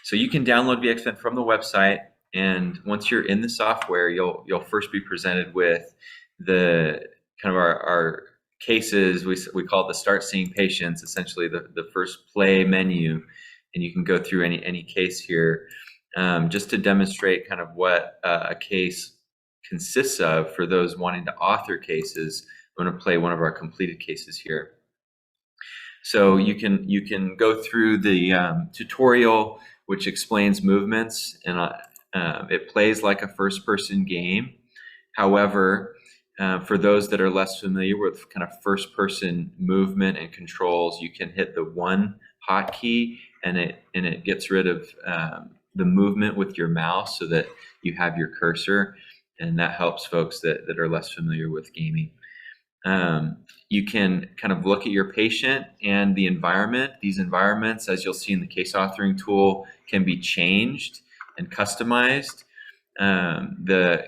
So you can download VxMED from the website, and once you're in the software, you'll first be presented with the kind of our cases. We call it the Start Seeing Patients, essentially the first play menu, and you can go through any case here just to demonstrate kind of what a case consists of for those wanting to author cases. I'm going to play one of our completed cases here. So you can go through the tutorial, which explains movements, and it plays like a first-person game. However, for those that are less familiar with kind of first-person movement and controls, you can hit the one hotkey, and it gets rid of the movement with your mouse so that you have your cursor, and that helps folks that are less familiar with gaming. You can kind of look at your patient and the environment. These environments, as you'll see in the case authoring tool, can be changed and customized. The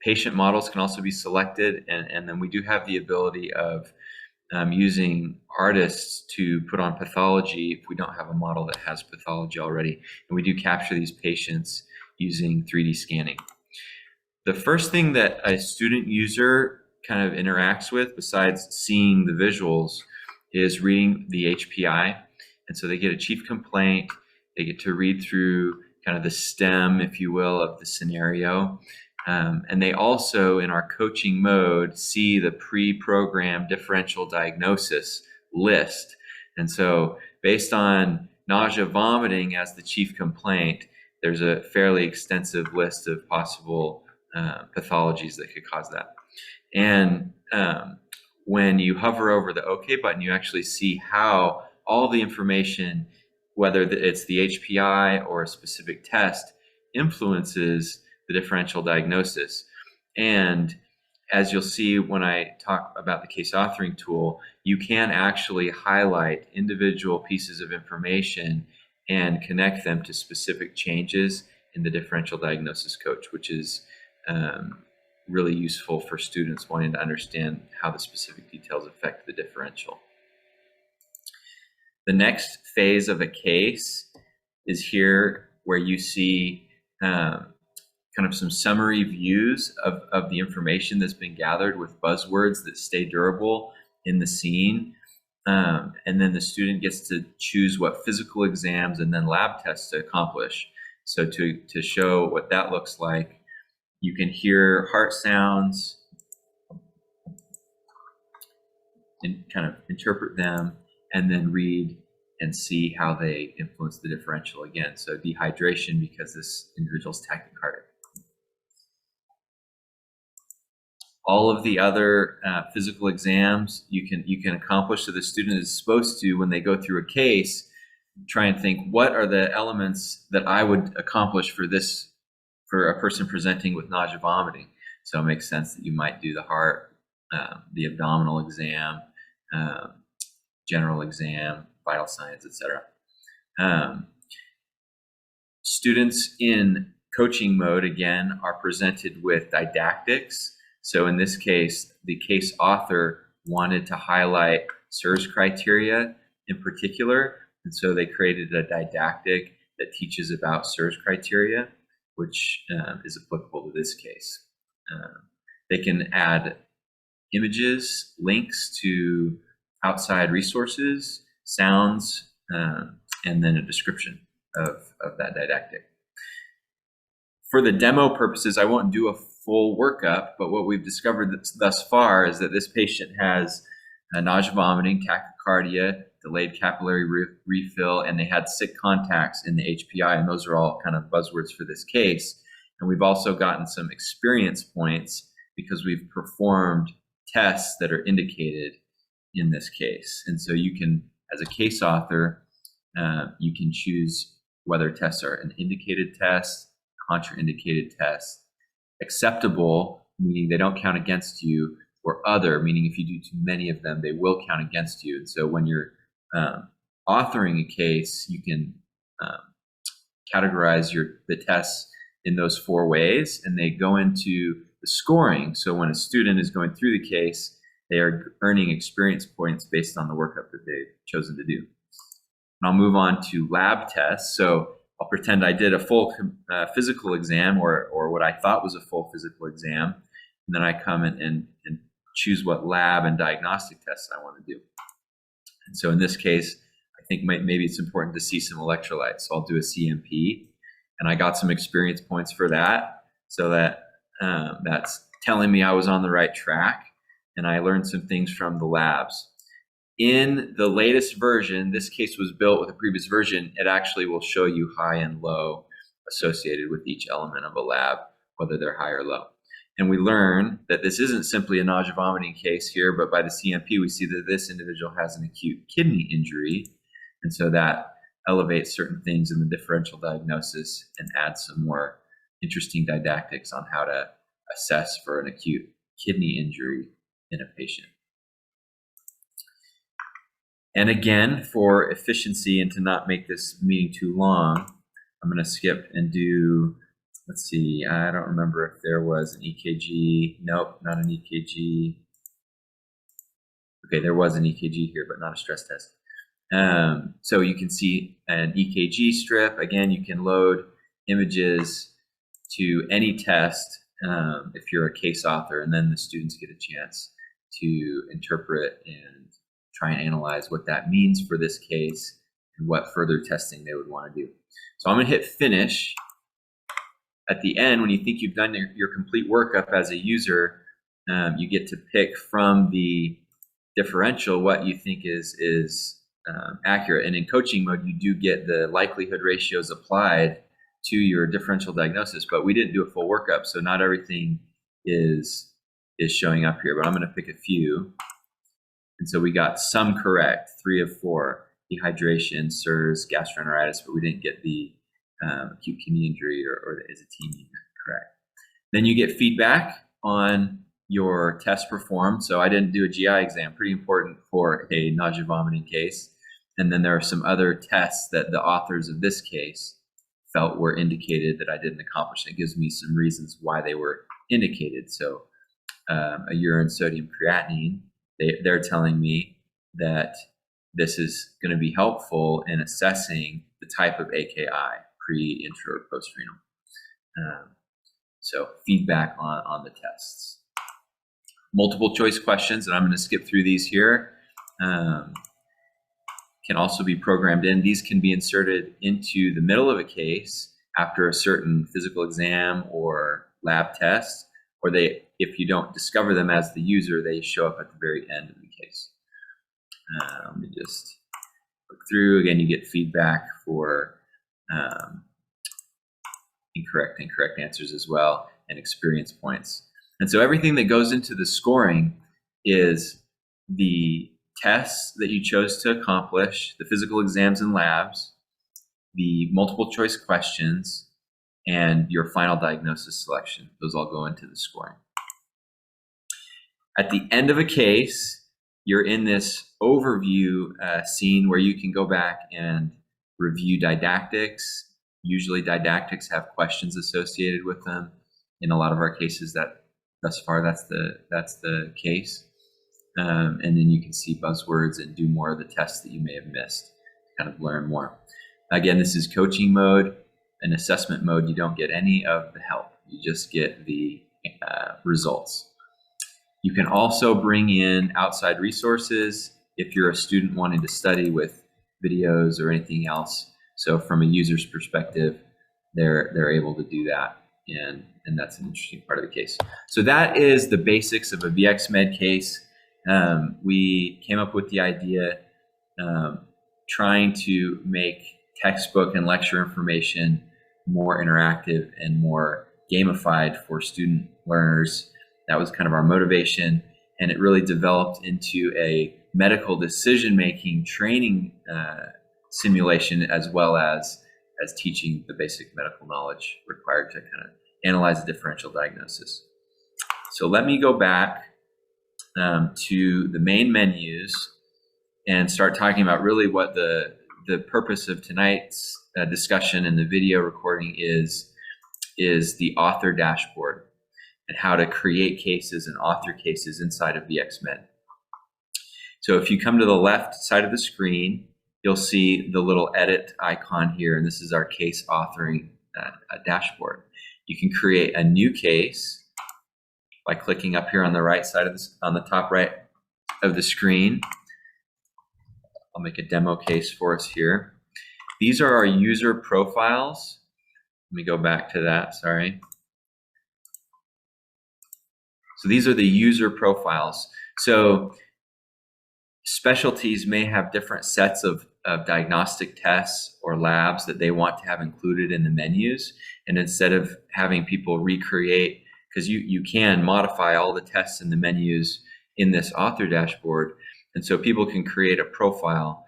patient models can also be selected, and then we do have the ability of using artists to put on pathology if we don't have a model that has pathology already. And we do capture these patients using 3D scanning. The first thing that a student user kind of interacts with, besides seeing the visuals, is reading the HPI. And so they get a chief complaint. They get to read through kind of the stem, if you will, of the scenario. And they also, in our coaching mode, see the pre-programmed differential diagnosis list. And so based on nausea, vomiting as the chief complaint, there's a fairly extensive list of possible pathologies that could cause that. And when you hover over the OK button, you actually see how all the information, whether it's the HPI or a specific test, influences the differential diagnosis. And as you'll see when I talk about the case authoring tool, you can actually highlight individual pieces of information and connect them to specific changes in the differential diagnosis coach, which is really useful for students wanting to understand how the specific details affect the differential. The next phase of a case is here, where you see kind of some summary views of the information that's been gathered with buzzwords that stay durable in the scene. And then the student gets to choose what physical exams and then lab tests to accomplish. So to show what that looks like, you can hear heart sounds and kind of interpret them, and then read and see how they influence the differential again. So dehydration, because this individual's tachycardic. All of the other physical exams you can accomplish. So the student is supposed to, when they go through a case, try and think, what are the elements that I would accomplish for a person presenting with nausea, vomiting. So it makes sense that you might do the heart, the abdominal exam, general exam, vital signs, etc. Students in coaching mode, again, are presented with didactics. So in this case, the case author wanted to highlight SIRS criteria in particular, and so they created a didactic that teaches about SIRS criteria, which is applicable to this case. They can add images, links to outside resources, sounds, and then a description of that didactic. For the demo purposes, I won't do a full workup, but what we've discovered thus far is that this patient has nausea, vomiting, tachycardia, delayed capillary refill, and they had sick contacts in the HPI, and those are all kind of buzzwords for this case. And we've also gotten some experience points because we've performed tests that are indicated in this case. And so you can, as a case author, you can choose whether tests are an indicated test, contraindicated test, acceptable, meaning they don't count against you, or other, meaning if you do too many of them, they will count against you. And so when you're authoring a case, you can categorize the tests in those 4 ways, and they go into the scoring. So when a student is going through the case, they are earning experience points based on the workup that they've chosen to do. And I'll move on to lab tests. So I'll pretend I did a full physical exam, or what I thought was a full physical exam, and then I come and choose what lab and diagnostic tests I want to do. And so in this case, I think maybe it's important to see some electrolytes. So I'll do a CMP, and I got some experience points for that. So that's telling me I was on the right track, and I learned some things from the labs. In the latest version, this case was built with a previous version, it actually will show you high and low associated with each element of a lab, whether they're high or low. And we learn that this isn't simply a nausea vomiting case here, but by the CMP, we see that this individual has an acute kidney injury. And so that elevates certain things in the differential diagnosis and adds some more interesting didactics on how to assess for an acute kidney injury in a patient. And again, for efficiency and to not make this meeting too long, I'm going to skip and do, let's see, I don't remember if there was an EKG. Nope, not an EKG. Okay, there was an EKG here, but not a stress test. So you can see an EKG strip. Again, you can load images to any test if you're a case author, and then the students get a chance to interpret and try and analyze what that means for this case and what further testing they would want to do. So I'm going to hit finish. At the end, when you think you've done your complete workup as a user, you get to pick from the differential what you think is accurate. And in coaching mode, you do get the likelihood ratios applied to your differential diagnosis, but we didn't do a full workup, so not everything is showing up here, but I'm going to pick a few. And so we got some correct, 3 of 4, dehydration, SIRS, gastroenteritis, but we didn't get the acute kidney injury or the azotemia correct. Then you get feedback on your test performed. So I didn't do a GI exam, pretty important for a nausea vomiting case. And then there are some other tests that the authors of this case felt were indicated that I didn't accomplish. It gives me some reasons why they were indicated. So a urine sodium creatinine, they're telling me that this is going to be helpful in assessing the type of AKI, pre, intra, or post-renal. So feedback on the tests. Multiple choice questions, and I'm going to skip through these here, can also be programmed in. These can be inserted into the middle of a case after a certain physical exam or lab test, or if you don't discover them as the user, they show up at the very end of the case. Let me just look through. Again, you get feedback for incorrect and correct answers as well, and experience points. And so everything that goes into the scoring is the tests that you chose to accomplish, the physical exams and labs, the multiple choice questions, and your final diagnosis selection. Those all go into the scoring. At the end of a case, you're in this overview scene where you can go back and review didactics. Usually didactics have questions associated with them. In a lot of our cases, thus far that's the case. And then you can see buzzwords and do more of the tests that you may have missed to kind of learn more. Again, this is coaching mode. In assessment mode, you don't get any of the help. You just get the results. You can also bring in outside resources if you're a student wanting to study with videos or anything else. So from a user's perspective, they're able to do that. And that's an interesting part of the case. So that is the basics of a VxMED case. We came up with the idea trying to make textbook and lecture information more interactive and more gamified for student learners. That was kind of our motivation, and it really developed into a medical decision-making training simulation, as well as teaching the basic medical knowledge required to kind of analyze a differential diagnosis. So let me go back to the main menus and start talking about really what the purpose of tonight's discussion and the video recording is the author dashboard and how to create cases and author cases inside of VxMED. So if you come to the left side of the screen, you'll see the little edit icon here, and this is our case authoring dashboard. You can create a new case by clicking up here on the right side of this, on the top right of the screen. I'll make a demo case for us here. These are our user profiles. Let me go back to that, sorry. So these are the user profiles. So specialties may have different sets of diagnostic tests or labs that they want to have included in the menus. And instead of having people recreate, because you can modify all the tests in the menus in this author dashboard. And so people can create a profile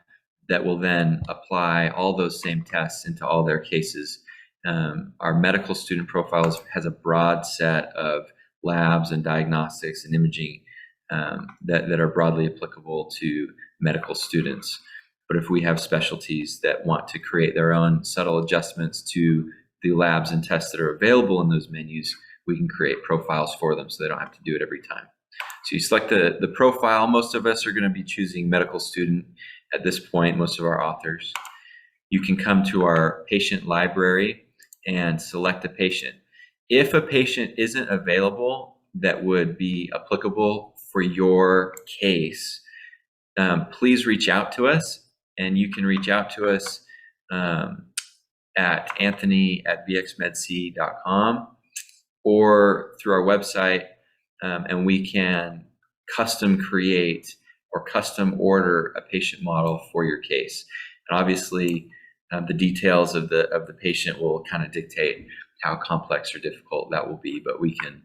that will then apply all those same tests into all their cases. Our medical student profiles has a broad set of labs and diagnostics and imaging that are broadly applicable to medical students. But if we have specialties that want to create their own subtle adjustments to the labs and tests that are available in those menus, we can create profiles for them so they don't have to do it every time. So you select the profile. Most of us are going to be choosing medical student at this point, most of our authors. You can come to our patient library and select a patient. If a patient isn't available that would be applicable for your case, please reach out to us, and you can reach out to us at anthony@vxmedc.com or through our website, and we can custom create or custom order a patient model for your case. And obviously, the details of the patient will kind of dictate how complex or difficult that will be, but we can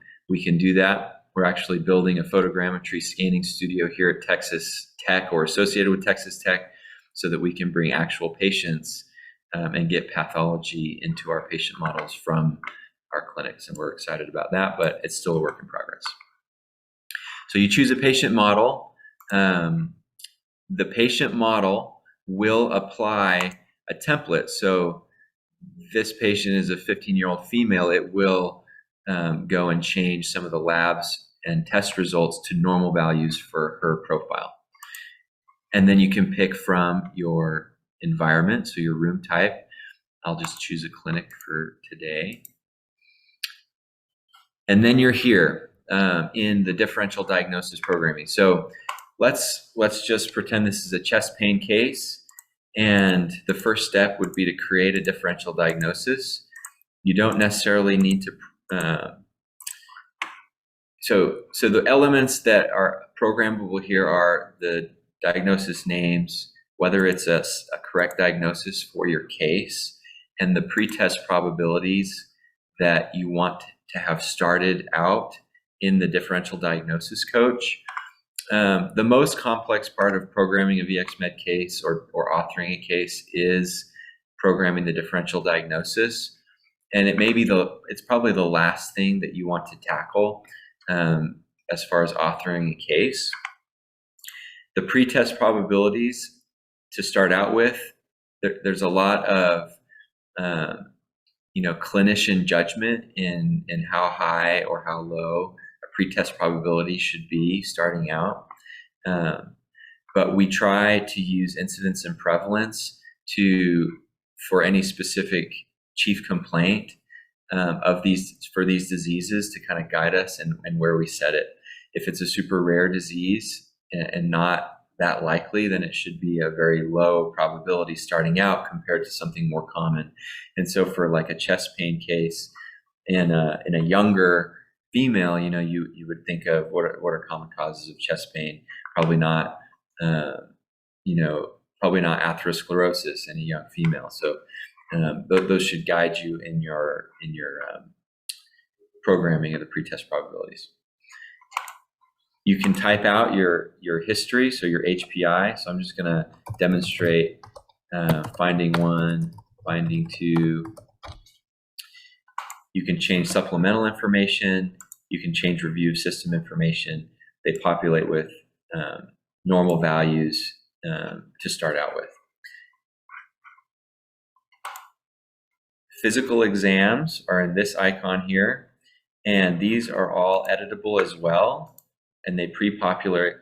do that. We're actually building a photogrammetry scanning studio here at Texas Tech or associated with Texas Tech so that we can bring actual patients and get pathology into our patient models from our clinics. And we're excited about that, but it's still a work in progress. So you choose a patient model. The patient model will apply a template. So this patient is a 15-year-old female. It will go and change some of the labs and test results to normal values for her profile. And then you can pick from your environment, so your room type. I'll just choose a clinic for today. And then you're here in the differential diagnosis programming. So let's just pretend this is a chest pain case, and the first step would be to create a differential diagnosis. You don't necessarily need to. So the elements that are programmable here are the diagnosis names, whether it's a correct diagnosis for your case, and the pretest probabilities that you want to have started out in the differential diagnosis coach. The most complex part of programming a VxMED case or authoring a case is programming the differential diagnosis. And it's probably the last thing that you want to tackle as far as authoring a case. The pretest probabilities to start out with, there's a lot of clinician judgment in how high or how low a pretest probability should be starting out. But we try to use incidence and prevalence for any specific chief complaint for these diseases to kind of guide us and where we set it. If it's a super rare disease and not that likely, then it should be a very low probability starting out compared to something more common. And so for like a chest pain case in a younger female, you would think of what are common causes of chest pain. Probably not atherosclerosis in a young female. So those should guide you in your programming of the pretest probabilities. You can type out your history, so your HPI. So I'm just going to demonstrate finding 1, finding 2. You can change supplemental information. You can change review of system information. They populate with normal values to start out with. Physical exams are in this icon here, and these are all editable as well, and they pre-populate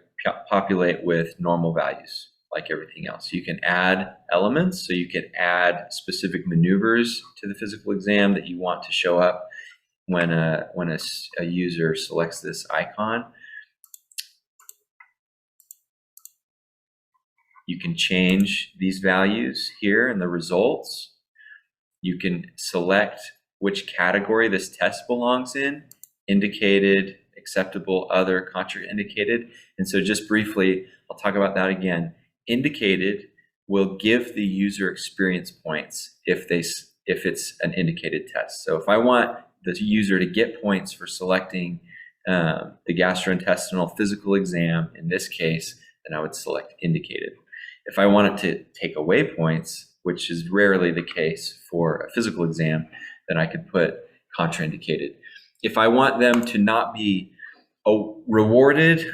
with normal values. like everything else. You can add elements, so you can add specific maneuvers to the physical exam that you want to show up when a user selects this icon. You can change these values here in the results. You can select which category this test belongs in: indicated, acceptable, other, contraindicated. And so just briefly, I'll talk about that again. Indicated will give the user experience points if it's an indicated test. So if I want the user to get points for selecting the gastrointestinal physical exam, in this case, then I would select indicated. If I want it to take away points, which is rarely the case for a physical exam, then I could put contraindicated. If I want them to not be rewarded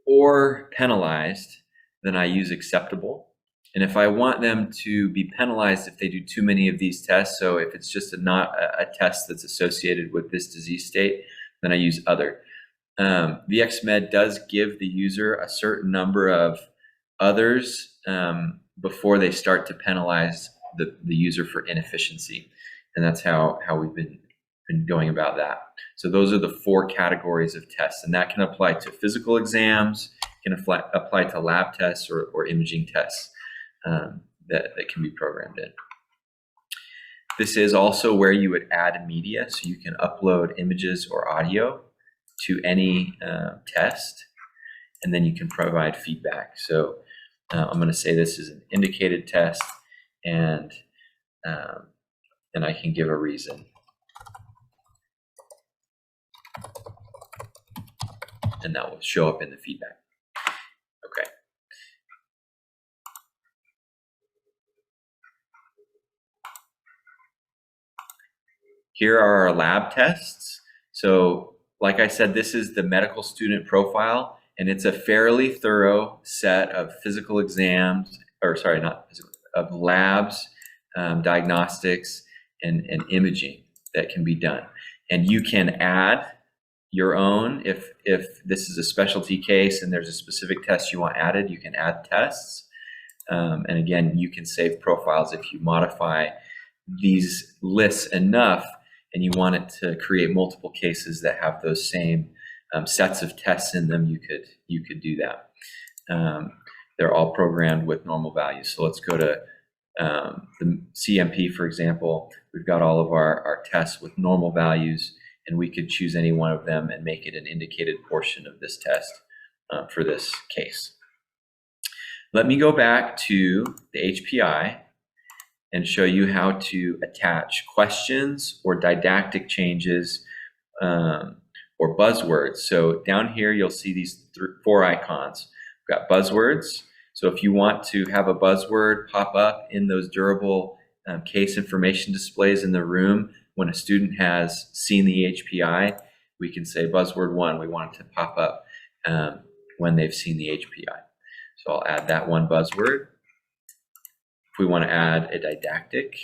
or penalized, then I use acceptable. And if I want them to be penalized if they do too many of these tests, so if it's just not a test that's associated with this disease state, then I use other. VxMED does give the user a certain number of others before they start to penalize the user for inefficiency. And that's how we've been going about that. So those are the 4 categories of tests, and that can apply to physical exams, can apply to lab tests or imaging tests that can be programmed in. This is also where you would add media, so you can upload images or audio to any test, and then you can provide feedback. So I'm going to say this is an indicated test, and I can give a reason. And that will show up in the feedback. Okay. Here are our lab tests. So like I said, this is the medical student profile, and it's a fairly thorough set of physical exams, or sorry, not physical, of labs, diagnostics, and imaging that can be done. And you can add your own. If this is a specialty case and there's a specific test you want added, you can add tests. And again, you can save profiles if you modify these lists enough and you want it to create multiple cases that have those same sets of tests in them. You could do that. They're all programmed with normal values. So let's go to the CMP, for example. We've got all of our tests with normal values, and we could choose any one of them and make it an indicated portion of this test for this case. Let me go back to the HPI and show you how to attach questions or didactic changes or buzzwords. So down here, you'll see these 4 icons. We've got buzzwords. So if you want to have a buzzword pop up in those durable case information displays in the room, when a student has seen the HPI, we can say buzzword 1, we want it to pop up when they've seen the HPI. So I'll add that one buzzword. If we want to add a didactic,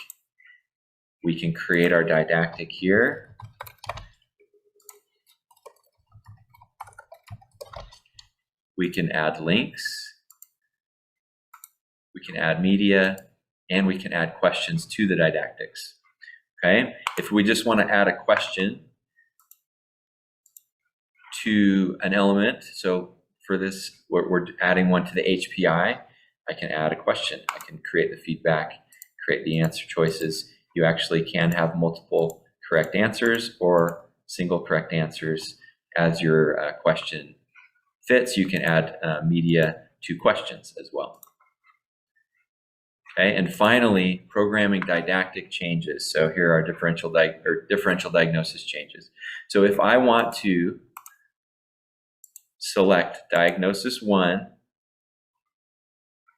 we can create our didactic here. We can add links, we can add media, and we can add questions to the didactics. Okay, if we just want to add a question to an element, so for this, we're adding one to the HPI, I can add a question. I can create the feedback, create the answer choices. You actually can have multiple correct answers or single correct answers as your question fits. You can add media to questions as well. Okay, and finally, programming didactic changes. So here are differential diagnosis changes. So if I want to select diagnosis 1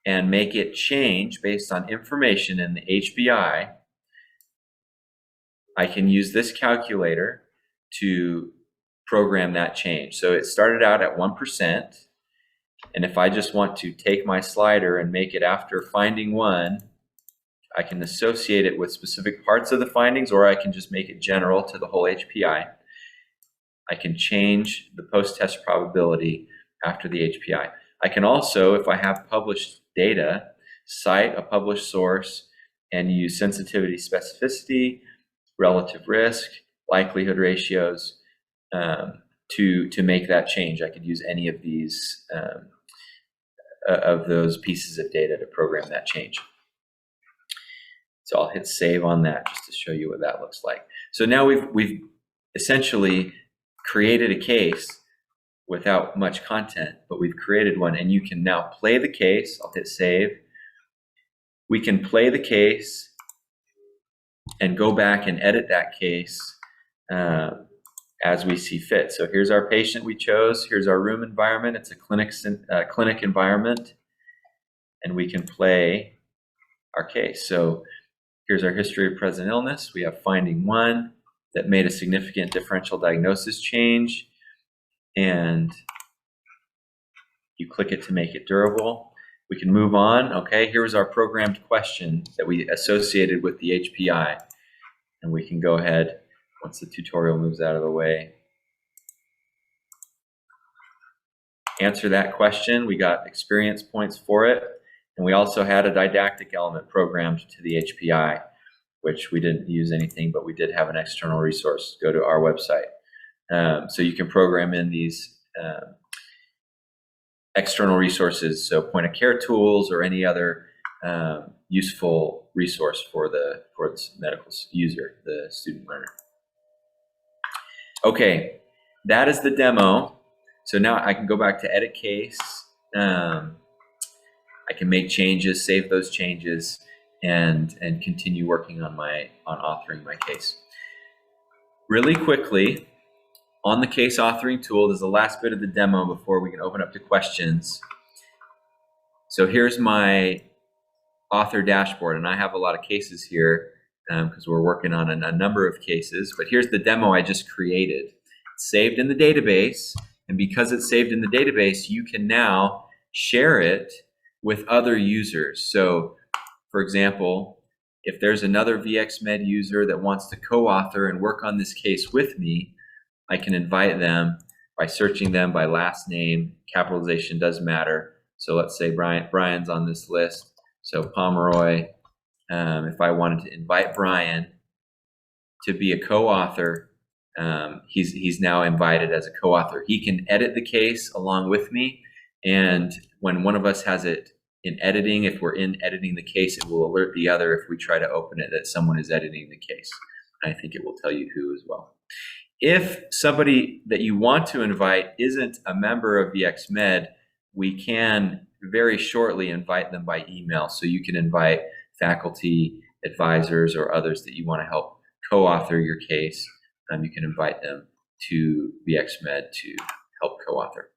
and make it change based on information in the HBI, I can use this calculator to program that change. So it started out at 1%. And if I just want to take my slider and make it after finding 1, I can associate it with specific parts of the findings, or I can just make it general to the whole HPI. I can change the post-test probability after the HPI. I can also, if I have published data, cite a published source and use sensitivity, specificity, relative risk, likelihood ratios to make that change. I could use any of these of those pieces of data to program that change. So I'll hit save on that just to show you what that looks like. So now we've essentially created a case without much content, but we've created one, and you can now play the case. I'll hit save. We can play the case and go back and edit that case as we see fit. So here's our patient we chose. Here's our room environment. It's a clinic environment, and we can play our case. So here's our history of present illness. We have finding 1 that made a significant differential diagnosis change, and you click it to make it durable. We can move on. Okay, here's our programmed question that we associated with the HPI, and we can go ahead once the tutorial moves out of the way. Answer that question. We got experience points for it, and we also had a didactic element programmed to the HPI, which we didn't use anything, but we did have an external resource. Go to our website. So you can program in these external resources, so point of care tools or any other useful resource for the medical user, the student learner. Okay, that is the demo. So now I can go back to edit case. I can make changes, save those changes, and continue working on authoring my case. Really quickly, on the case authoring tool, there's the last bit of the demo before we can open up to questions. So here's my author dashboard, and I have a lot of cases here because we're working on a number of cases, but here's the demo I just created. It's saved in the database, and because it's saved in the database, you can now share it with other users. So for example, if there's another VxMED user that wants to co-author and work on this case with me, I can invite them by searching them by last name. Capitalization does matter. So let's say Brian's on this list. So Pomeroy, if I wanted to invite Brian to be a co-author, he's now invited as a co-author. He can edit the case along with me, and when one of us has it in editing, if we're in editing the case, it will alert the other if we try to open it that someone is editing the case. I think it will tell you who as well. If somebody that you want to invite isn't a member of VxMED, we can very shortly invite them by email. So you can invite faculty, advisors, or others that you want to help co-author your case. You can invite them to VxMED to help co-author.